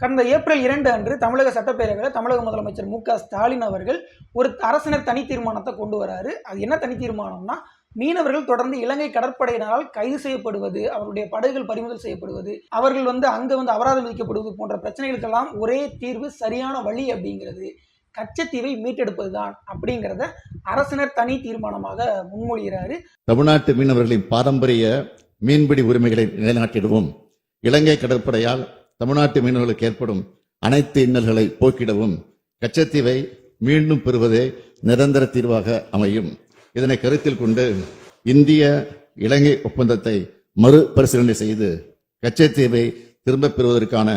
கடந்த ஏப்ரல் 2 அன்று தமிழக சட்டப்பேரவையில் தமிழக முதலமைச்சர் மு.க.ஸ்டாலின் அவர்கள் ஒரு அரசினர் தனி தீர்மானத்தை கொண்டு வராரு. அது என்ன தனி தீர்மானம்னா, மீனவர்கள் தொடர்ந்து இலங்கை கடற்படையினரால் கைது செய்யப்படுவது, அவருடைய படகுகள் பறிமுதல் செய்யப்படுவது, அவர்கள் அங்க அபராதம் விதிக்கப்படுவது போன்ற பிரச்சனைகளுக்கெல்லாம் ஒரே தீர்வு, சரியான வழி அப்படிங்கிறது கச்சத்தீவை மீட்டெடுப்பதுதான் அப்படிங்கிறத அரசினர் தனி தீர்மானமாக முன்மொழிகிறாரு. தமிழ்நாட்டு மீனவர்களின் பாரம்பரிய மீன்பிடி உரிமைகளை நிலைநாட்டிடவும், இலங்கை கடற்படையால் தமிழ்நாட்டு மீனவர்களுக்கு ஏற்படும் அனைத்து இன்னல்களை போக்கிடவும் கச்சத்தீவை மீண்டும் பெறுவதே நிரந்தர தீர்வாக அமையும். இதனை கருத்தில் கொண்டு இந்திய இலங்கை ஒப்பந்தத்தை மறுபரிசீலனை செய்து கச்சத்தீவை திரும்பப் பெறுவதற்கான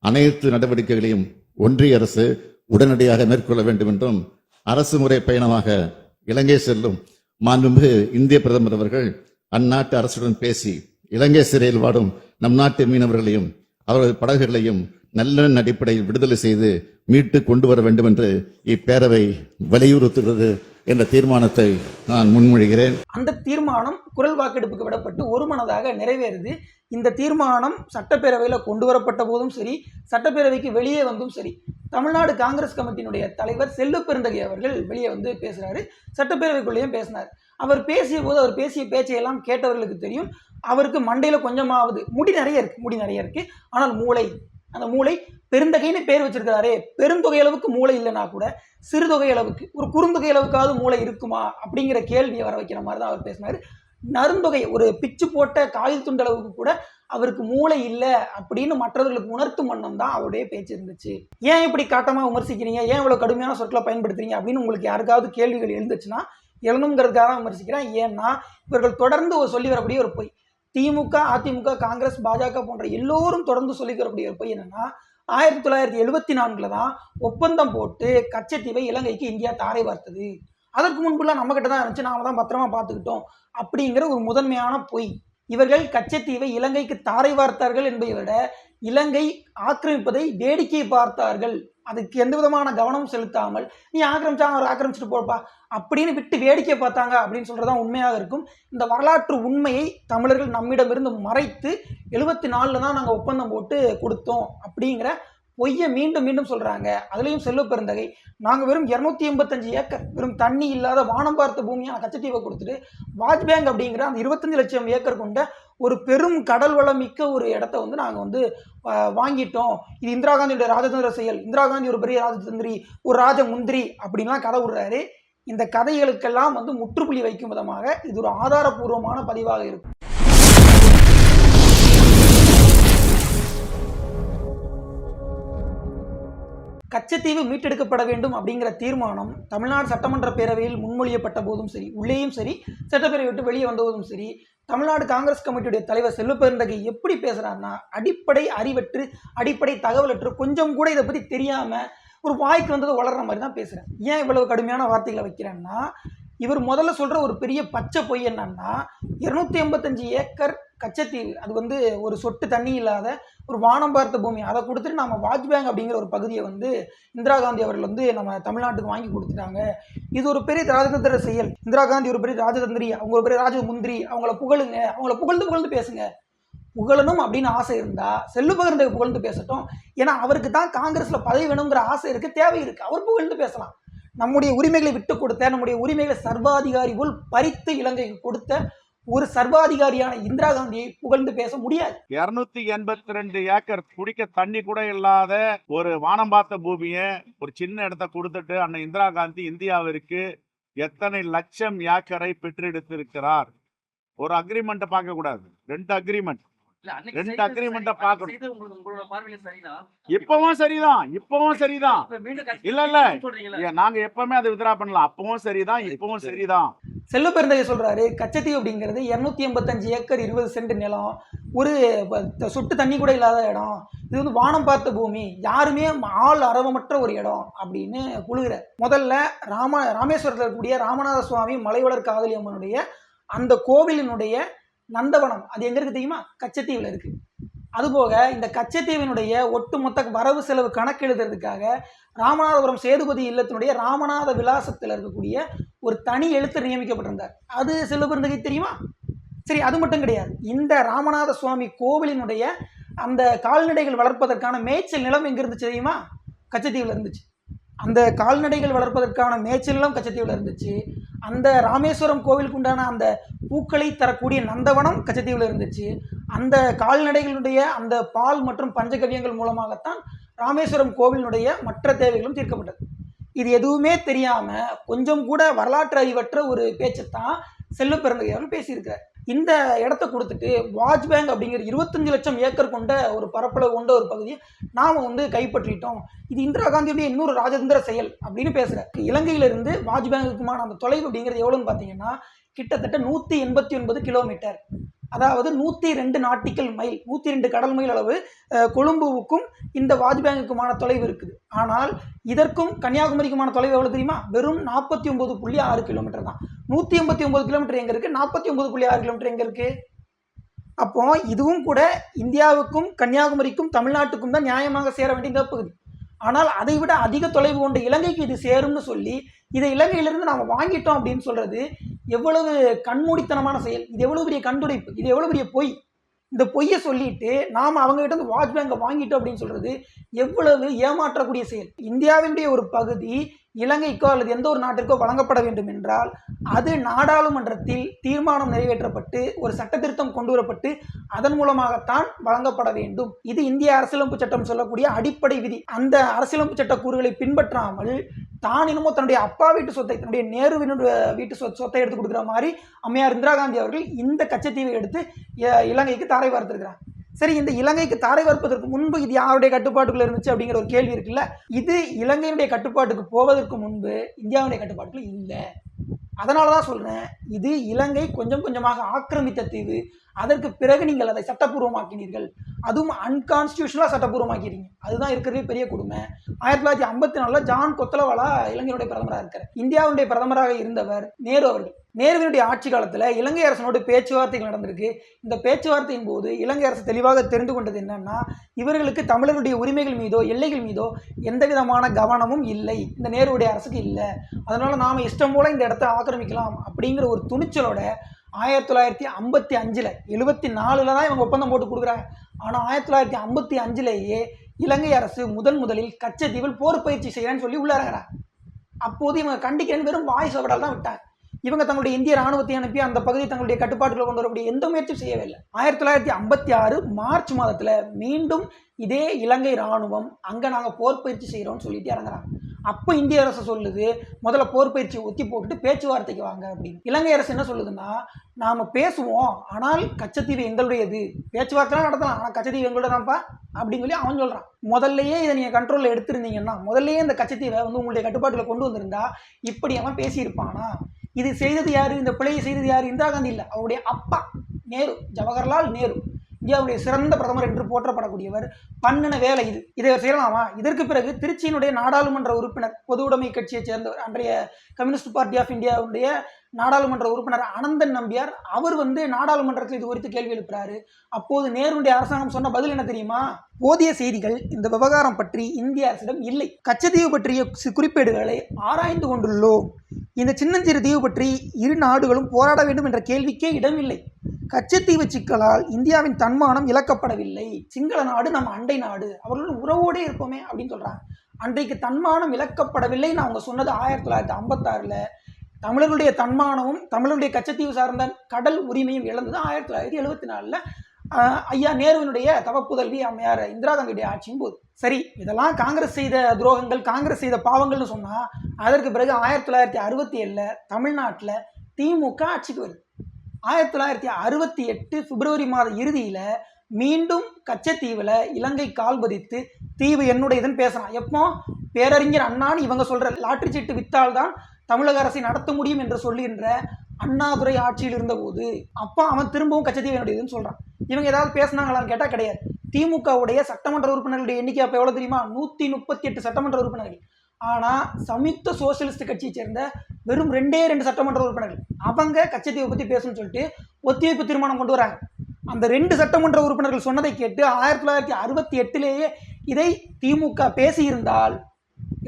அனைத்து நடவடிக்கைகளையும் ஒன்றிய அரசு உடனடியாக மேற்கொள்ள வேண்டும் என்றும், அரசு முறை பயணமாக இலங்கை செல்லும் மாண்புமிகு இந்திய பிரதமர் அவர்கள் அந்நாட்டு அரசுடன் பேசி இலங்கை சிறையில் வாடும் நம் நாட்டு மீனவர்களையும் அவரது படகுகளையும் நல்லெண்ண அடிப்படையில் விடுதலை செய்து மீட்டு கொண்டு வர வேண்டும் என்று இப்பேரவை வலியுறுத்துகிறது என்ற தீர்மானத்தை நான் முன்மொழிகிறேன். அந்த தீர்மானம் குரல் வாக்கெடுப்புக்கு விடப்பட்டு ஒருமனதாக நிறைவேறுது. இந்த தீர்மானம் சட்டப்பேரவையில் கொண்டு வரப்பட்ட போதும் சரி, சட்டப்பேரவைக்கு வெளியே வந்தும் சரி, தமிழ்நாடு காங்கிரஸ் கமிட்டியினுடைய தலைவர் செல்வ பெருந்தகை அவர்கள் வெளியே பேசுறாரு. சட்டப்பேரவைக்குள்ளேயும் பேசினார். அவர் பேசிய போது, அவர் பேசிய பேச்சையெல்லாம் கேட்டவர்களுக்கு தெரியும், அவருக்கு மண்டையில கொஞ்சமாவது முடி நிறைய இருக்கு. ஆனால் அந்த மூளை பெருந்தகைன்னு பேர் வச்சிருக்கிறாரே, பெருந்தொகை அளவுக்கு மூளை இல்லைன்னா கூட சிறுதொகை அளவுக்கு, ஒரு குறுந்தொகை அளவுக்காவது மூளை இருக்குமா அப்படிங்கிற கேள்வியை வர வைக்கிற மாதிரி தான் அவர் பேசினார். நருந்தொகை, ஒரு பிச்சு போட்ட காயில் துண்டு அளவுக்கு கூட அவருக்கு மூளை இல்லை அப்படின்னு மற்றவர்களுக்கு உணர்த்தும் வண்ணம் தான் அவருடைய பேச்சு இருந்துச்சு. ஏன் இப்படி காட்டமாக விமர்சிக்கிறீங்க, ஏன் இவ்வளவு கடுமையான சொற்களை பயன்படுத்துறீங்க அப்படின்னு உங்களுக்கு யாருக்காவது கேள்விகள் எழுந்துச்சுன்னா எழுணுங்கிறதுக்காக தான் விமர்சிக்கிறேன். ஏன்னா இவர்கள் தொடர்ந்து சொல்லி வரக்கூடிய ஒரு பொய், திமுக, அதிமுக, காங்கிரஸ், பாஜக போன்ற எல்லோரும் தொடர்ந்து சொல்லி வரக்கூடிய ஒரு பொய் என்னன்னா, 1974 தான் ஒப்பந்தம் போட்டு கச்சத்தீவை இலங்கைக்கு இந்தியா தாரை வார்த்தது. அதற்கு முன்புலாம் நம்ம கிட்ட தான் இருந்துச்சு, நாம தான் பத்திரமா பார்த்துக்கிட்டோம் அப்படிங்கிற ஒரு முதன்மையான பொய். இவர்கள் கச்சத்தீவை இலங்கைக்கு தாரை வார்த்தார்கள் என்பதை விட இலங்கை ஆக்கிரமிப்பதை வேடிக்கை பார்த்தார்கள். அதுக்கு எந்த விதமான கவனமும் செலுத்தாமல், நீ ஆக்கிரமிச்சா அவர் ஆக்கிரமிச்சுட்டு போப்பா அப்படின்னு விட்டு வேடிக்கை பார்த்தாங்க அப்படின்னு சொல்றதுதான் உண்மையாக இருக்கும். இந்த வரலாற்று உண்மையை தமிழர்கள் நம்மிடமிருந்து மறைத்து 74 தான் நாங்கள் ஒப்பந்தம் போட்டு கொடுத்தோம் அப்படிங்கிற பொய்யை மீண்டும் மீண்டும் சொல்றாங்க. அதுலயும் செல்வ பெருந்தகை, நாங்கள் வெறும் 285 ஏக்கர் வெறும் தண்ணி இல்லாத வானம் பார்த்த பூமியான கச்சத்தீவை கொடுத்துட்டு வாஜ்பேங்க் அப்படிங்கிற அந்த 25 லட்சம் ஏக்கர் கொண்ட ஒரு பெரும் கடல் வளம் மிக்க ஒரு இடத்த நாங்கள் வாங்கிட்டோம், இது இந்திரா காந்தியோட ராஜதந்திர செயல், இந்திரா காந்தி ஒரு பெரிய ராஜதந்திரி, ஒரு ராஜமுந்திரி அப்படின்லாம் கதை விடுறாரு. இந்த கதைகளுக்கெல்லாம் முற்றுப்புள்ளி வைக்கும் விதமாக இது ஒரு ஆதாரபூர்வமான பதிவாக இருக்கும். கச்சத்தீவு மீட்டெடுக்கப்பட வேண்டும் அப்படிங்கிற தீர்மானம் தமிழ்நாடு சட்டமன்ற பேரவையில் முன்மொழியப்பட்ட போதும் சரி, உள்ளேயும் சரி, சட்டப்பேரவை விட்டு வெளியே வந்தபோதும் சரி, தமிழ்நாடு காங்கிரஸ் கமிட்டியுடைய தலைவர் செல்வ பெருந்தகை எப்படி பேசுறாருன்னா, அடிப்படை அறிவற்று, அடிப்படை தகவலற்று, கொஞ்சம் கூட இதை பற்றி தெரியாம ஒரு வாய்க்கு வந்தது வளர்ற மாதிரி தான் பேசுறேன். ஏன் இவ்வளவு கடுமையான வார்த்தைகளை வைக்கிறேன்னா, இவர் முதல்ல சொல்ற ஒரு பெரிய பச்சை பொய் என்னன்னா, 285 ஏக்கர் கச்சத்தீவு, அது ஒரு சொட்டு தண்ணி இல்லாத ஒரு வானம் பார்த்த பூமி, அதை கொடுத்துட்டு நம்ம வாஜ்பேங்க் அப்படிங்கிற ஒரு பகுதியை இந்திரா காந்தி அவர்கள் நம்ம தமிழ்நாட்டுக்கு வாங்கி கொடுத்துட்டாங்க, இது ஒரு பெரிய ராஜதந்திர செயல், இந்திரா காந்தி ஒரு பெரிய ராஜதந்திரி, அவங்க ஒரு பெரிய ராஜமுந்திரி, அவங்கள புகழுங்க, அவங்கள புகழ்ந்து பேசுங்க. புகழணும் அப்படின்னு ஆசை இருந்தா செல்வ பெருந்தகை புகழ்ந்து பேசட்டும். ஏன்னா அவருக்கு தான் காங்கிரஸ்ல பதவி வேணுங்கிற ஆசை இருக்கு, தேவை இருக்கு, அவர் புகழ்ந்து பேசலாம். நம்முடைய உரிமைகளை விட்டு கொடுத்த, நம்முடைய உரிமைகளை சர்வாதிகாரி போல் பறித்து இலங்கைக்கு கொடுத்த ஒரு சர்வாதிகாரியான இந்திரா காந்தியை புகழ்ந்து பேச முடியாது. 282 ஏக்கர் குடிக்க தண்ணி கூட இல்லாத ஒரு வானம் பார்த்த பூமியை ஒரு சின்ன இடத்த கொடுத்துட்டு அண்ணன் இந்திரா காந்தி இந்தியாவிற்கு எத்தனை லட்சம் ஏக்கரை பெற்றெடுத்திருக்கிறார். ஒரு அக்ரிமெண்ட்டை பார்க்க கூடாது, 2 அக்ரிமெண்ட், 2 அக்ரிமெண்ட்டை பார்க்கணும். இப்பவும் சரிதான். இல்ல நாங்க எப்பவுமே அதை வித்ரா பண்ணலாம், அப்பவும் சரிதான். செல்வ பெருந்தகை சொல்றாரு, கச்சத்தீவு அப்படிங்கிறது 285 ஏக்கர் 20 சென்ட் நிலம், ஒரு சொட்டு தண்ணி கூட இல்லாத இடம், இது வானம் பார்த்த பூமி, யாருமே ஆள் அரவமற்ற ஒரு இடம் அப்படின்னு குழுகிற. முதல்ல ராமேஸ்வரத்தில் இருக்கக்கூடிய ராமநாத சுவாமி மலைவளர் காதலி அம்மனுடைய அந்த கோவிலினுடைய நந்தவனம் அது எங்க இருக்கு தெரியுமா? கச்சத்தீவுல இருக்கு. அதுபோக இந்த கச்சத்தீவினுடைய ஒட்டுமொத்த வரவு செலவு கணக்கு எழுதுறதுக்காக ராமநாதபுரம் சேதுபதி இல்லத்தினுடைய ராமநாத விலாசத்தில் இருக்கக்கூடிய ஒரு தனி எழுத்தர் நியமிக்கப்பட்டிருந்தார். அது செல்வ பெருந்தகை தெரியுமா? சரி, அது மட்டும் கிடையாது. இந்த ராமநாத சுவாமி கோவிலினுடைய அந்த கால்நடைகள் வளர்ப்பதற்கான மேய்ச்சல் நிலம் எங்க இருந்துச்சு தெரியுமா? கச்சத்தீவுல இருந்துச்சு. அந்த கால்நடைகள் வளர்ப்பதற்கான மேய்ச்சல் நிலம் கச்சத்தீவுல இருந்துச்சு. அந்த ராமேஸ்வரம் கோவிலுக்கு உண்டான அந்த பூக்களை தரக்கூடிய நந்தவனம் கச்சத்தீவுல இருந்துச்சு. அந்த கால்நடைகளுடைய அந்த பால் மற்றும் பஞ்சகவியங்கள் மூலமாகத்தான் ராமேஸ்வரம் கோவிலினுடைய மற்ற தேவைகளும் தீர்க்கப்பட்டது. இது எதுவுமே தெரியாம கொஞ்சம் கூட வரலாற்று அறிவற்ற ஒரு பேச்சைத்தான் செல்வ பெருந்தகை அவர்கள் பேசியிருக்கிறார். இந்த இடத்த கொடுத்துட்டு வாஜ்பேங்க் அப்படிங்கிற 25 லட்சம் ஏக்கர் கொண்ட ஒரு பரப்பளவு கொண்ட ஒரு பகுதியை நாம கைப்பற்றிட்டோம், இது இந்திரா காந்தியுடைய இன்னொரு ராஜதந்திர செயல் அப்படின்னு பேசுறாரு. இலங்கையிலிருந்து வாஜ்பேங்குக்குமான அந்த தொலைவு அப்படிங்கிறது எவ்வளவுன்னு பார்த்தீங்கன்னா கிட்டத்தட்ட 189 கிலோமீட்டர், அதாவது 102 நாட்டிக்கல் மைல், 102 கடல் மைல் அளவு கொழும்புவுக்கும் இந்த வாஜ்பேங்குக்குமான தொலைவு இருக்குது. ஆனால் இதற்கும் கன்னியாகுமரிக்குமான தொலைவு எவ்வளவு தெரியுமா? வெறும் 49.6 கிலோமீட்டர் தான். 189 கிலோமீட்டர் எங்க இருக்கு, 49.6 கிலோமீட்டர் எங்க இருக்கு? அப்போ இதுவும் கூட இந்தியாவுக்கும் கன்னியாகுமரிக்கும் தமிழ்நாட்டுக்கும் தான் நியாயமாக சேர வேண்டிய இந்த பகுதி. ஆனால் அதை விட அதிக தொலைவு கொண்ட இலங்கைக்கு இது சேரும்னு சொல்லி இதை இலங்கையிலிருந்து நாம வாங்கிட்டோம் அப்படின்னு சொல்றது எவ்வளவு கண்மூடித்தனமான செயல், இது எவ்வளவு பெரிய கண்டுடைப்பு, இது எவ்வளவு பெரிய பொய். இந்த பொய்யை சொல்லிட்டு நாம அவங்க கிட்ட இருந்து வாஜ்பேங்கை வாங்கிட்டோம் அப்படின்னு சொல்றது எவ்வளவு ஏமாற்றக்கூடிய செயல். இந்தியாவினுடைய ஒரு பகுதி இலங்கைக்கோ அல்லது எந்த ஒரு நாட்டிற்கோ வழங்கப்பட வேண்டும் என்றால் அது நாடாளுமன்றத்தில் தீர்மானம் நிறைவேற்றப்பட்டு ஒரு சட்ட திருத்தம் கொண்டு வரப்பட்டு அதன் மூலமாகத்தான் வழங்கப்பட வேண்டும். இது இந்திய அரசியலமைப்பு சட்டம் சொல்லக்கூடிய அடிப்படை விதி. அந்த அரசியலமைப்பு சட்ட கூறுகளை பின்பற்றாமல் தான் என்னமோ தன்னுடைய அப்பா வீட்டு சொத்தை, தன்னுடைய நேருவினுடைய வீட்டு சொத்தை எடுத்து கொடுக்குற மாதிரி அம்மையார் இந்திரா காந்தி அவர்கள் இந்த கச்சத்தீவை எடுத்து இலங்கைக்கு தாரை வார்த்திருக்கிறார். சரி, இந்த இலங்கைக்கு தாரை வார்ப்பதற்கு முன்பு இது யாருடைய கட்டுப்பாட்டுக்குள்ள இருந்துச்சு அப்படிங்கிற ஒரு கேள்வி இருக்குல்ல. இது இலங்கையினுடைய கட்டுப்பாட்டுக்கு போவதற்கு முன்பு இந்தியாவுடைய கட்டுப்பாட்டுக்குள்ள இல்லை. அதனாலதான் சொல்றேன், இது இலங்கை கொஞ்சம் கொஞ்சமாக ஆக்கிரமித்த தீவு. அதற்கு பிறகு நீங்கள் அதை சட்டப்பூர்வமாக்கினீர்கள், அதுவும் அன்கான்ஸ்டியூஷனலா சட்டப்பூர்வமாக்கிறீங்க. அதுதான் இருக்கிறதே பெரிய கொடுமை. 1954 ஜான் கொத்தலவாலா இலங்கையுடைய பிரதமராக இருக்கார். இந்தியாவுடைய பிரதமராக இருந்தவர் நேரு அவர்கள். நேருவினுடைய ஆட்சி காலத்துல இலங்கை அரசனோடு பேச்சுவார்த்தைகள் நடந்திருக்கு. இந்த பேச்சுவார்த்தையின் போது இலங்கை அரசு தெளிவாக தெரிந்து கொண்டது என்னன்னா, இவர்களுக்கு தமிழர்களுடைய உரிமைகள் மீதோ எல்லைகள் மீதோ எந்த விதமான கவனமும் இல்லை, இந்த நேருடைய அரசுக்கு இல்லை. அதனால நாம இஷ்டம் போல இந்த இடத்தை ஆக்கிரமிக்கலாம் அப்படிங்கிற ஒரு துணிச்சலோட 1955 74 தான் இவங்க ஒப்பந்தம் போட்டு கொடுக்குறாங்க. ஆனா 1955 இலங்கை அரசு முதலில் கச்சத்தீவில் போர் பயிற்சி செய்யறேன்னு சொல்லி உள்ள இறங்குறாங்க. அப்போது இவங்க கண்டிக்கிறேன்னு வெறும் வாய்ஸ் ஓவரால் தான் விட்டாங்க. இவங்க தங்களுடைய இந்திய ராணுவத்தை அனுப்பி அந்த பகுதியை தங்களுடைய கட்டுப்பாட்டுக்குள்ள கொண்டு வரக்கூடிய எந்த முயற்சியும் செய்யவில்லை. 1956 மார்ச் மாதத்துல மீண்டும் இதே இலங்கை ராணுவம் அங்க நாங்க போர் பயிற்சி செய்யறோம்னு சொல்லிட்டு இறங்குறாங்க. அப்போ இந்திய அரசு சொல்லுது, முதல்ல போர் பயிற்சியை ஒத்தி போட்டுட்டு பேச்சுவார்த்தைக்கு வாங்க அப்படின்னு. இலங்கை அரசு என்ன சொல்லுதுன்னா, நாம பேசுவோம், ஆனால் கச்சத்தீவு எங்களுடையது, பேச்சுவார்த்தை நடத்தலாம், ஆனா கச்சத்தீவு எங்களோடதான்ப்பா அப்படின்னு சொல்லி அவன் சொல்றான். முதல்லயே இதை நீங்க கண்ட்ரோல்ல எடுத்திருந்தீங்கன்னா, முதல்லயே இந்த கச்சத்தீவை உங்களுடைய கட்டுப்பாட்டுல கொண்டு வந்திருந்தா இப்படி அவன் பேசியிருப்பானா? இது செய்தது யாரு, இந்த பிழையை செய்தது யாரு? இந்திரா காந்தி இல்ல, அவருடைய அப்பா நேரு, ஜவஹர்லால் நேரு, இந்தியாவுடைய சிறந்த பிரதமர் என்று போற்றப்படக்கூடியவர் பண்ணின வேலை இது. இதை செய்யலாமா? இதற்கு பிறகு திருச்சியினுடைய நாடாளுமன்ற உறுப்பினர், பொது உடைமை கட்சியை சேர்ந்தவர், அன்றைய கம்யூனிஸ்ட் பார்ட்டி ஆஃப் இந்தியாவுடைய நாடாளுமன்ற உறுப்பினர் அனந்தன் நம்பியார், அவர் நாடாளுமன்றத்தில் இது குறித்து கேள்வி எழுப்புறாரு. அப்போது நேருடைய அரசாங்கம் சொன்ன பதில் என்ன தெரியுமா? போதிய செய்திகள் இந்த விவகாரம் பற்றி இந்திய அரசிடம் இல்லை. கச்சத்தீவு பற்றிய குறிப்பேடுகளை ஆராய்ந்து கொண்டுள்ளோம். இந்த சின்னஞ்சிறு தீவு பற்றி இரு நாடுகளும் போராட வேண்டும் என்ற கேள்விக்கே இடமில்லை. கச்சத்தீவு சிக்கலால் இந்தியாவின் தன்மானம் இழக்கப்படவில்லை. சிங்கள நாடு நம்ம அண்டை நாடு, அவர்களுடன் உறவோடே இருப்போமே அப்படின்னு சொல்றாங்க. அன்றைக்கு தன்மானம் இழக்கப்படவில்லைன்னு அவங்க சொன்னது 1956. தமிழர்களுடைய தன்மானமும் தமிழருடைய கச்சத்தீவு சார்ந்த கடல் உரிமையும் இழந்தது 1974 ஐயா நேருவினுடைய தவப்புதல்வி அம்மையார் இந்திரா காந்தியுடைய ஆட்சியும் போது. சரி, இதெல்லாம் காங்கிரஸ் செய்த துரோகங்கள், காங்கிரஸ் செய்த பாவங்கள்னு சொன்னா, அதற்கு பிறகு 1967 தமிழ்நாட்டில் திமுக ஆட்சிக்கு வருது. 1968 பிப்ரவரி மாத இறுதியில மீண்டும் கச்சத்தீவுல இலங்கை கால் பதித்து தீவு என்னுடையதுன்னு பேசுறான். எப்போ? பேரறிஞர் அண்ணான்னு இவங்க சொல்ற லாட்டரி சீட்டு வித்தால்தான் தமிழக அரசை நடத்த முடியும் என்று சொல்லுகின்ற அண்ணாதுரை ஆட்சியில் இருந்த போது அப்பா அவன் திரும்பவும் கச்சத்தீவு என்னுடையதுன்னு சொல்றான். இவங்க ஏதாவது பேசினாங்களான்னு கேட்டா கிடையாது. திமுகவுடைய சட்டமன்ற உறுப்பினர்களுடைய எண்ணிக்கை அப்ப எவ்வளவு தெரியுமா? 138 சட்டமன்ற உறுப்பினர்கள். ஆனா சம்யுக்த சோசியலிஸ்ட் கட்சியை சேர்ந்த வெறும் 2 சட்டமன்ற உறுப்பினர்கள் அவங்க கச்சத்தீவை பத்தி பேசணும்னு சொல்லிட்டு ஒத்திவைப்பு தீர்மானம் கொண்டு வராங்க. அந்த 2 சட்டமன்ற உறுப்பினர்கள் சொன்னதை கேட்டு 1968 இதை திமுக பேசியிருந்தால்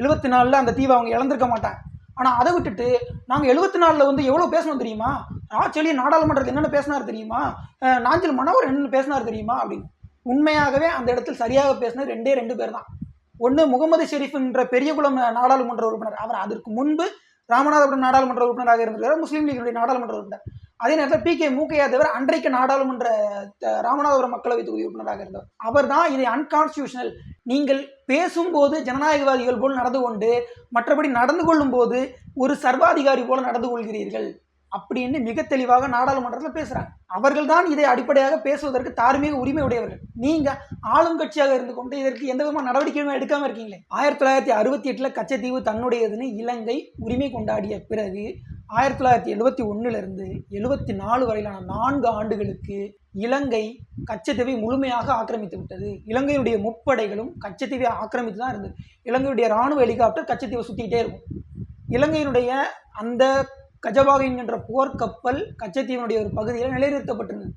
74 அந்த தீவை அவங்க இழந்திருக்க மாட்டாங்க. ஆனா அதை விட்டுட்டு நாங்க 74 எவ்வளவு பேசணும் தெரியுமா? ராச்செலி நாடாளுமன்றத்தில் என்னென்ன பேசினார் தெரியுமா? நாஞ்சில் மனோகர் என்னென்ன பேசினார் தெரியுமா அப்படின்னு உண்மையாகவே அந்த இடத்தில் சரியாக பேசினது ரெண்டு பேர் தான். ஒன்று முகமது ஷெரீப் என்ற பெரியகுளம் நாடாளுமன்ற உறுப்பினர், அவர் அதற்கு முன்பு ராமநாதபுரம் நாடாளுமன்ற உறுப்பினராக இருந்திருக்கிறார், முஸ்லீம் லீக்கினுடைய நாடாளுமன்ற உறுப்பினர். அதே நேரத்தில் PK மூக்கையா தேவர் அன்றைக்கு நாடாளுமன்ற ராமநாதபுரம் மக்களவை தொகுதி உறுப்பினராக இருந்தவர். அவர் தான் இதை அன்கான்ஸ்டியூஷனல், நீங்கள் பேசும்போது ஜனநாயகவாதிகள் போல் நடந்து கொண்டு மற்றபடி நடந்து கொள்ளும் போது ஒரு சர்வாதிகாரி போல நடந்து கொள்கிறீர்கள் அப்படின்னு மிக தெளிவாக நாடாளுமன்றத்தில் பேசுறாங்க. அவர்கள் தான் இதை அடிப்படையாக பேசுவதற்கு தார்மீக உரிமை உடையவர்கள். நீங்க ஆளும் கட்சியாக இருந்து கொண்டு இதற்கு எந்த விதமான நடவடிக்கையும் எடுக்காம இருக்கீங்களே. 1968 கச்சத்தீவு தன்னுடையதுன்னு இலங்கை உரிமை கொண்டாடிய பிறகு 1971 74 வரையிலான 4 ஆண்டுகளுக்கு இலங்கை கச்சத்தீவை முழுமையாக ஆக்கிரமித்து விட்டது. இலங்கையுடைய முப்படைகளும் கச்சத்தீவை ஆக்கிரமித்து தான் இருந்தது. இலங்கையுடைய ராணுவ ஹெலிகாப்டர் கச்சத்தீவை சுத்திக்கிட்டே இருக்கும். இலங்கையினுடைய அந்த கஜபாகு என்கின்ற போர்க்கப்பல் கச்சத்தீவினுடைய ஒரு பகுதியில் நிலைநிறுத்தப்பட்டிருந்தது.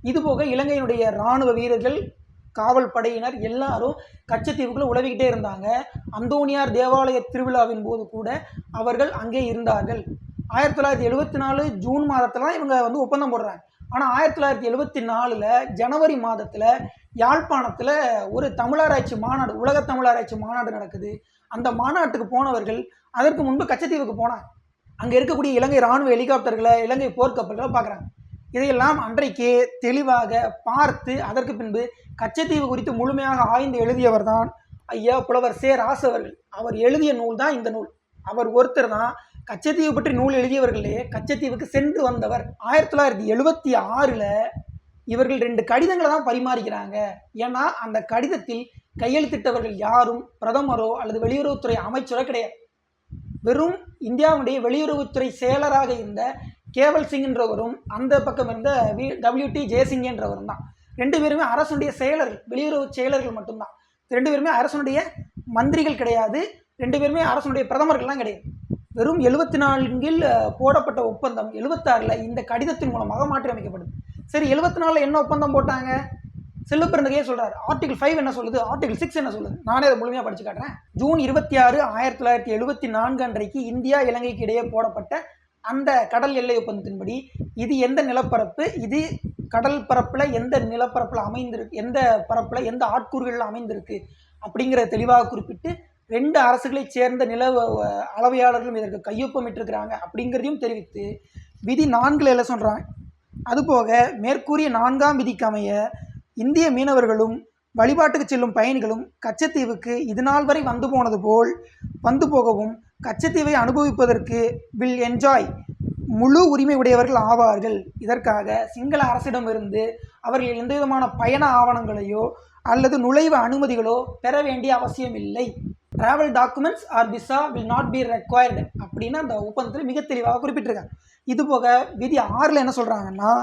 இதுபோக இலங்கையினுடைய இராணுவ வீரர்கள், காவல் படையினர் எல்லாரும் கச்சத்தீவுக்குள்ள உழவிக்கிட்டே இருந்தாங்க. அந்தோனியார் தேவாலய திருவிழாவின் போது கூட அவர்கள் அங்கே இருந்தார்கள். 1974 ஜூன் மாதத்துல தான் இவங்க ஒப்பந்தம் போடுறாங்க. ஆனால் 1974 ஜனவரி மாதத்தில் யாழ்ப்பாணத்தில் ஒரு தமிழராய்ச்சி மாநாடு, உலக தமிழராய்ச்சி மாநாடு நடக்குது. அந்த மாநாட்டுக்கு போனவர்கள் அதற்கு முன்பு கச்சத்தீவுக்கு போனாங்க. அங்கே இருக்கக்கூடிய இலங்கை இராணுவ ஹெலிகாப்டர்களை, இலங்கை போர்க்கப்பல்களை பார்க்குறாங்க. இதையெல்லாம் அன்றைக்கு தெளிவாக பார்த்து அதற்கு பின்பு கச்சத்தீவு குறித்து முழுமையாக ஆய்ந்து எழுதியவர் தான் ஐயா புலவர் சே. ராசு அவர்கள். அவர் எழுதிய நூல் தான் இந்த நூல். அவர் ஒருத்தர் தான் கச்சத்தீவு பற்றி நூல் எழுதியவர்களே கச்சத்தீவுக்கு சென்று வந்தவர். 1976 இவர்கள் 2 கடிதங்களை தான் பரிமாறிக்கிறாங்க. ஏன்னா அந்த கடிதத்தில் கையெழுத்திட்டவர்கள் யாரும் பிரதமரோ அல்லது வெளியுறவுத்துறை அமைச்சரோ கிடையாது. வெறும் இந்தியாவுடைய வெளியுறவுத்துறை செயலராக இருந்த கேவல் சிங் என்றவரும் அந்த பக்கம் இருந்த WT ஜெயசிங் என்றவரும் தான். 2 பேருமே அரசுடைய செயலர்கள், வெளியுறவு செயலர்கள் மட்டும்தான். 2 பேருமே அரசுடைய மந்திரிகள் கிடையாது. 2 பேருமே அரசுடைய பிரதமர்கள்லாம் கிடையாது. வெறும் 74 போடப்பட்ட ஒப்பந்தம் 76 இந்த கடிதத்தின் மூலமாக மாற்றி அமைக்கப்படுது. சரி, 74 என்ன ஒப்பந்தம் போட்டாங்க? செல்லுப்பிறந்தகையே சொல்றாரு. ஆர்டிகல் 5 என்ன சொல்லுது, ஆர்டிகல் 6 என்ன சொல்லுது? நானே அதை முழுமையாக படிச்சு காட்டுறேன். ஜூன் 26, 1974 அன்றைக்கு இந்தியா இலங்கைக்கு இடையே போடப்பட்ட அந்த கடல் எல்லை ஒப்பந்தத்தின்படி இது எந்த நிலப்பரப்பு, இது கடல் பரப்புல எந்த நிலப்பரப்புல அமைந்திருக்கு, எந்த பரப்புல எந்த ஆட்கூறுகளில் அமைந்திருக்கு அப்படிங்கிறத தெளிவாக குறிப்பிட்டு 2 அரசுகளை சேர்ந்த நில அளவையாளர்களும் இதற்கு கையொப்பமிட்டிருக்கிறாங்க அப்படிங்கிறதையும் தெரிவித்து விதி 4 என்ன சொல்றாங்க. அதுபோக மேற்கூறிய 4ஆம் விதிக்கு அமைய இந்திய மீனவர்களும் வழிபாட்டுக்கு செல்லும் பயணிகளும் கச்சத்தீவுக்கு இதுநாள் வரை வந்து போனது போல் வந்து போகவும் கச்சத்தீவை அனுபவிப்பதற்கு வில் என்ஜாய் முழு உரிமை உடையவர்கள் ஆவார்கள். இதற்காக சிங்கள அரசிடமிருந்து அவர்கள் எந்த விதமான பயண ஆவணங்களையோ அல்லது நுழைவு அனுமதிகளோ பெற வேண்டிய அவசியம் இல்லை. Travel documents or visa will not be required அப்படின்னு அந்த ஒப்பந்தத்தில் மிக தெளிவாக குறிப்பிட்டிருக்காங்க. இதுபோக விதி 6 என்ன சொல்கிறாங்கன்னா,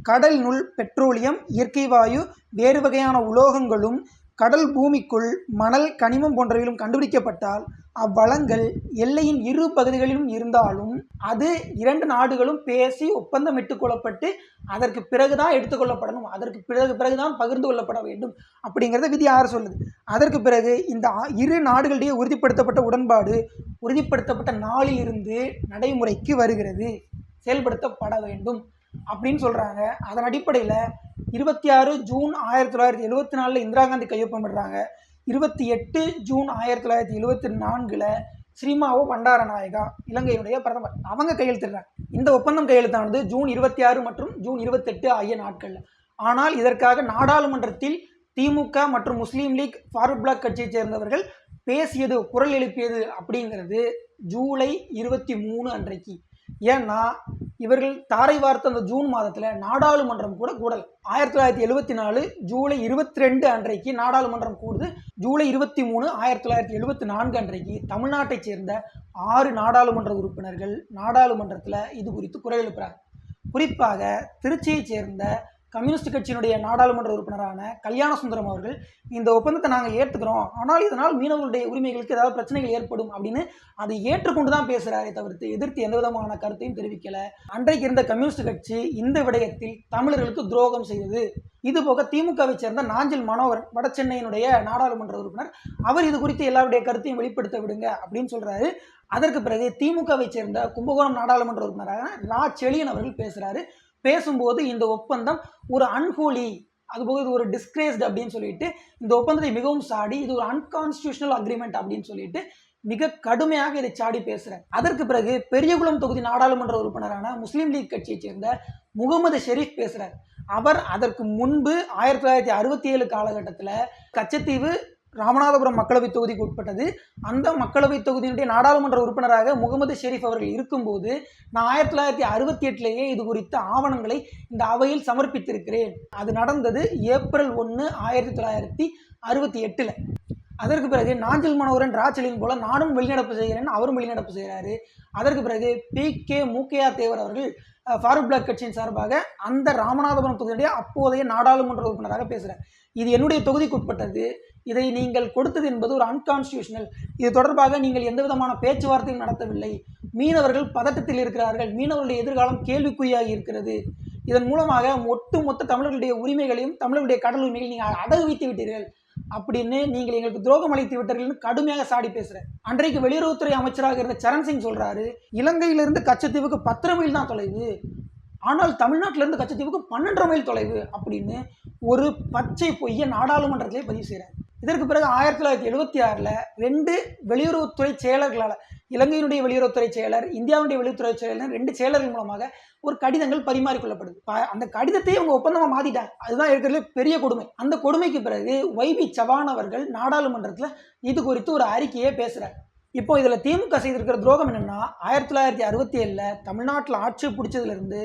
கடல் நுள் பெட்ரோலியம், இயற்கை வாயு, வேறு வகையான உலோகங்களும் கடல் பூமிக்குள் மணல், கனிமம் போன்றவைகளும் கண்டுபிடிக்கப்பட்டால் அவ்வளங்கள் எல்லையின் 2 பகுதிகளிலும் இருந்தாலும் அது 2 நாடுகளும் பேசி ஒப்பந்தமிட்டு கொள்ளப்பட்டு அதற்கு பிறகுதான் எடுத்துக்கொள்ளப்படணும், அதற்கு பிறகுதான் பகிர்ந்து கொள்ளப்பட வேண்டும் அப்படிங்கிறத விதி 6 சொல்லுது. அதற்கு பிறகு இந்த 2 நாடுகளிடையே உறுதிப்படுத்தப்பட்ட உடன்பாடு உறுதிப்படுத்தப்பட்ட நாளில் இருந்து நடைமுறைக்கு வருகிறது, செயல்படுத்தப்பட வேண்டும் அப்படின்னு சொல்கிறாங்க. அதன் அடிப்படையில் 26 ஜூன் 1974 இந்திரா காந்தி கையொப்பமிடுறாங்க. 28 ஜூன் 1974 ஸ்ரீமாவோ பண்டாரநாயகா இலங்கையினுடைய பிரதமர் அவங்க கையெழுத்திடுறாங்க. இந்த ஒப்பந்தம் கையெழுத்தானது ஜூன் 26 மற்றும் ஜூன் 28 ஆகிய நாட்களில். ஆனால் இதற்காக நாடாளுமன்றத்தில் திமுக மற்றும் முஸ்லீம் லீக், ஃபார்வர்ட் பிளாக் கட்சியைச் சேர்ந்தவர்கள் பேசியது, குரல் எழுப்பியது அப்படிங்கிறது ஜூலை 23 அன்றைக்கு. ஏன்னா இவர்கள் தாரை வார்த்த அந்த ஜூன் மாதத்தில் நாடாளுமன்றம் கூட கூடல். 1974 ஜூலை 22 அன்றைக்கு நாடாளுமன்றம் கூடுது. ஜூலை 23 1974 அன்றைக்கு தமிழ்நாட்டைச் சேர்ந்த 6 நாடாளுமன்ற உறுப்பினர்கள் நாடாளுமன்றத்தில் இது குறித்து குரல் எழுப்புறாங்க. குறிப்பாக திருச்சியைச் சேர்ந்த கம்யூனிஸ்ட் கட்சியினுடைய நாடாளுமன்ற உறுப்பினரான கல்யாண சுந்தரம் அவர்கள் இந்த ஒப்பந்தத்தை நாங்கள் ஏற்றுக்கிறோம், ஆனால் இதனால் மீனவர்களுடைய உரிமைகளுக்கு ஏதாவது பிரச்சனைகள் ஏற்படும் அப்படின்னு அதை ஏற்றுக்கொண்டு தான் பேசுகிறாரே தவிர்த்து எதிர்த்து எந்த விதமான கருத்தையும் தெரிவிக்கலை. அன்றைக்கு இருந்த கம்யூனிஸ்ட் கட்சி இந்த விடயத்தில் தமிழர்களுக்கு துரோகம் செய்தது. இதுபோக திமுகவை சேர்ந்த நாஞ்சில் மனோகரன், வட சென்னையினுடைய நாடாளுமன்ற உறுப்பினர், அவர் இது குறித்து எல்லாருடைய கருத்தையும் வெளிப்படுத்த விடுங்க அப்படின்னு சொல்றாரு. அதற்கு பிறகு திமுகவை சேர்ந்த கும்பகோணம் நாடாளுமன்ற உறுப்பினராக ரா. செழியன் அவர்கள் பேசுறாரு. பேசும்போது இந்த ஒப்பந்தம் ஒரு அன்ஹோலி, அதுபோக இது ஒரு டிஸ்கிரேஸ்டு அப்படின்னு சொல்லிட்டு இந்த ஒப்பந்தத்தை மிகவும் சாடி இது ஒரு அன்கான்ஸ்டியூஷனல் அக்ரிமெண்ட் அப்படின்னு சொல்லிட்டு மிக கடுமையாக இதை சாடி பேசுறார். அதற்கு பிறகு பெரியகுளம் தொகுதி நாடாளுமன்ற உறுப்பினரான முஸ்லீம் லீக் கட்சியைச் சேர்ந்த முகமது ஷெரீப் பேசுறார். அவர் அதற்கு முன்பு 1967 காலகட்டத்தில் கச்சத்தீவு ராமநாதபுரம் மக்களவை தொகுதிக்கு உட்பட்டது. அந்த மக்களவை தொகுதியினுடைய நாடாளுமன்ற உறுப்பினராக முகமது ஷெரீப் அவர்கள் இருக்கும்போது நான் 1968 இது குறித்த ஆவணங்களை இந்த அவையில் சமர்ப்பித்திருக்கிறேன். அது நடந்தது ஏப்ரல் 1, 1968. அதற்கு பிறகு நாஞ்சில் மனோகரன் ராச்சலின் போல நானும் வெளிநடப்பு செய்கிறேன், அவரும் வெளிநடப்பு செய்கிறாரு. அதற்கு பிறகு PK மூக்கையா தேவர் அவர்கள் ஃபாரூக் பிளாக் கட்சியின் சார்பாக அந்த ராமநாதபுரம் தொகுதியுடைய அப்போதைய நாடாளுமன்ற உறுப்பினராக பேசுகிறார். இது என்னுடைய தொகுதிக்கு உட்பட்டது, இதை நீங்கள் கொடுத்தது என்பது ஒரு அன்கான்ஸ்டியூஷனல், இது தொடர்பாக நீங்கள் எந்த விதமான பேச்சுவார்த்தையும் நடத்தவில்லை, மீனவர்கள் பதட்டத்தில் இருக்கிறார்கள், மீனவர்களுடைய எதிர்காலம் கேள்விக்குறியாகி இருக்கிறது, இதன் மூலமாக ஒட்டுமொத்த தமிழர்களுடைய உரிமைகளையும் தமிழர்களுடைய கடல் உரிமைகளை நீங்கள் அடகு வைத்து விட்டீர்கள் அப்படின்னு நீங்கள் எங்களுக்கு துரோகம் அளித்து விட்டீர்கள் கடுமையாக சாடி பேசுறேன். அன்றைக்கு வெளியுறவுத்துறை அமைச்சராக இருந்த சரண் சிங் சொல்றாரு, இலங்கையிலிருந்து கச்சத்தீவுக்கு 10 மைல் தான் தொலைவு, ஆனால் தமிழ்நாட்டிலிருந்து கச்சத்தீவுக்கு 12 மைல் தொலைவு அப்படின்னு ஒரு பச்சை பொய்யை நாடாளுமன்றத்திலே பதிவு செய்கிறார். இதற்கு பிறகு 1976 2 வெளியுறவுத்துறை செயலர்களால், இலங்கையினுடைய வெளியுறவுத்துறை செயலர், இந்தியாவுடைய வெளியுறவுத்துறை செயலர் 2 செயலர்கள் மூலமாக ஒரு கடிதங்கள் பரிமாறிக்கொள்ளப்படுது. அந்த கடிதத்தை அவங்க ஒப்பந்தமா மாத்திட்டாங்க. அதுதான் இருக்கிறதுல பெரிய கொடுமை. அந்த கொடுமைக்கு பிறகு YB சவான் அவர்கள் நாடாளுமன்றத்தில் இது குறித்து ஒரு அறிக்கையே பேசுறார். இப்போ இதுல திமுக செய்திருக்கிற துரோகம் என்னன்னா, 1967 தமிழ்நாட்டில் ஆட்சி பிடிச்சதுல இருந்து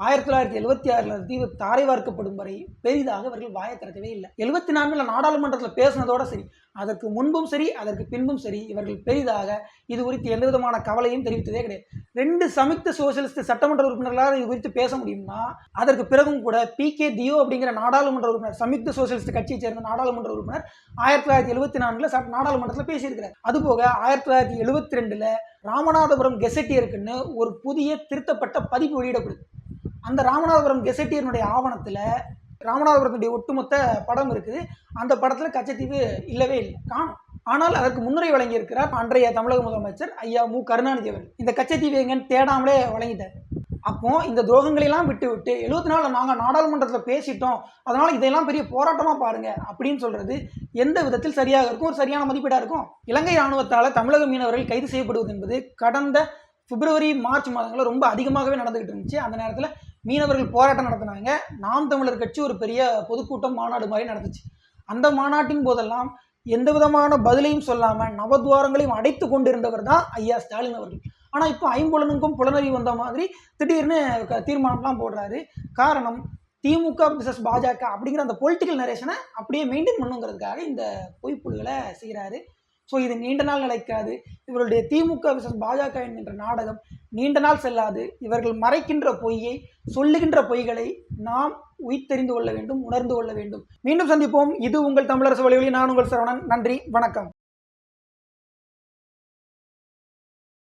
1976 தீவு தாரை வார்க்கப்படும் வரை பெரிதாக அவர்கள் வாயை திறக்கவே இல்லை. 74 நாடாளுமன்றத்தில் பேசினதோட சரி, அதற்கு முன்பும் சரி அதற்கு பின்பும் சரி இவர்கள் பெரிதாக இது குறித்து எந்த விதமான கவலையும் தெரிவித்ததே கிடையாது. 2 சமீக்த சோசியலிஸ்ட் சட்டமன்ற உறுப்பினர்களாக இது குறித்து பேச முடியும்னா, அதற்கு பிறகும் கூட PK தியோ அப்படிங்கிற நாடாளுமன்ற உறுப்பினர், சமீக்த சோசியலிஸ்ட் கட்சியை சேர்ந்த நாடாளுமன்ற உறுப்பினர் 1974 நாடாளுமன்றத்தில் பேசியிருக்கிறார். அதுபோக 1972 ராமநாதபுரம் கெசட்டியருக்குன்னு ஒரு புதிய திருத்தப்பட்ட பதிப்பு வெளியிடப்படுது. அந்த ராமநாதபுரம் கெசட்டியனுடைய ஆவணத்தில் ராமநாதபுரத்துடைய ஒட்டுமொத்த படம் இருக்குது. அந்த படத்தில் கச்சத்தீவு இல்லவே இல்லை, காணும். ஆனால் அதற்கு முன்னுரை வழங்கியிருக்கிறார் அன்றைய தமிழக முதலமைச்சர் ஐயா மு கருணாநிதி அவர்கள். இந்த கச்சத்தீவு எங்கன்னு தேடாமலே வழங்கிட்டார். அப்போ இந்த துரோகங்களெல்லாம் விட்டு 74 நாங்கள் நாடாளுமன்றத்தில் பேசிட்டோம், அதனால இதெல்லாம் பெரிய போராட்டமாக பாருங்க அப்படின்னு சொல்றது எந்த விதத்தில் சரியாக இருக்கும், ஒரு சரியான மதிப்பீடாக இருக்கும்? இலங்கை இராணுவத்தால் தமிழக மீனவர்கள் கைது செய்யப்படுவது என்பது கடந்த பிப்ரவரி மார்ச் மாதங்களில் ரொம்ப அதிகமாகவே நடந்துகிட்டு இருந்துச்சு. அந்த நேரத்தில் மீனவர்கள் போராட்டம் நடத்தினாங்க. நாம் தமிழர் கட்சி ஒரு பெரிய பொதுக்கூட்டம் மாநாடு மாதிரி நடந்துச்சு. அந்த மாநாட்டின் போதெல்லாம் எந்த விதமான பதிலையும் சொல்லாமல் நவத்வாரங்களையும் அடைத்து கொண்டிருந்தவர் தான் ஐயா ஸ்டாலின் அவர்கள். ஆனால் இப்போ ஐம்புலனுக்கும் புலனறிவு வந்த மாதிரி திடீர்னு தீர்மானம்லாம் போடுறாரு. காரணம், திமுக விசஸ் பாஜக அப்படிங்கிற அந்த பொலிட்டிக்கல் நரேஷனை அப்படியே மெயின்டைன் பண்ணுங்கிறதுக்காக இந்த பொய்ப்புள்களை செய்கிறாரு. ஸோ இது நீண்ட நாள் நிலைக்காது. இவர்களுடைய திமுக விசஸ் பாஜக என்கின்ற நாடகம் நீண்ட நாள் செல்லாது. இவர்கள் மறைக்கின்ற பொய்யை, சொல்லுகின்ற பொய்களை நாம் உயிர்த்தெறிந்து கொள்ள வேண்டும், உணர்ந்து கொள்ள வேண்டும். மீண்டும் சந்திப்போம். இது உங்கள் தமிழரசு வலையொலி. நான் உங்கள் சரவணன். நன்றி, வணக்கம்.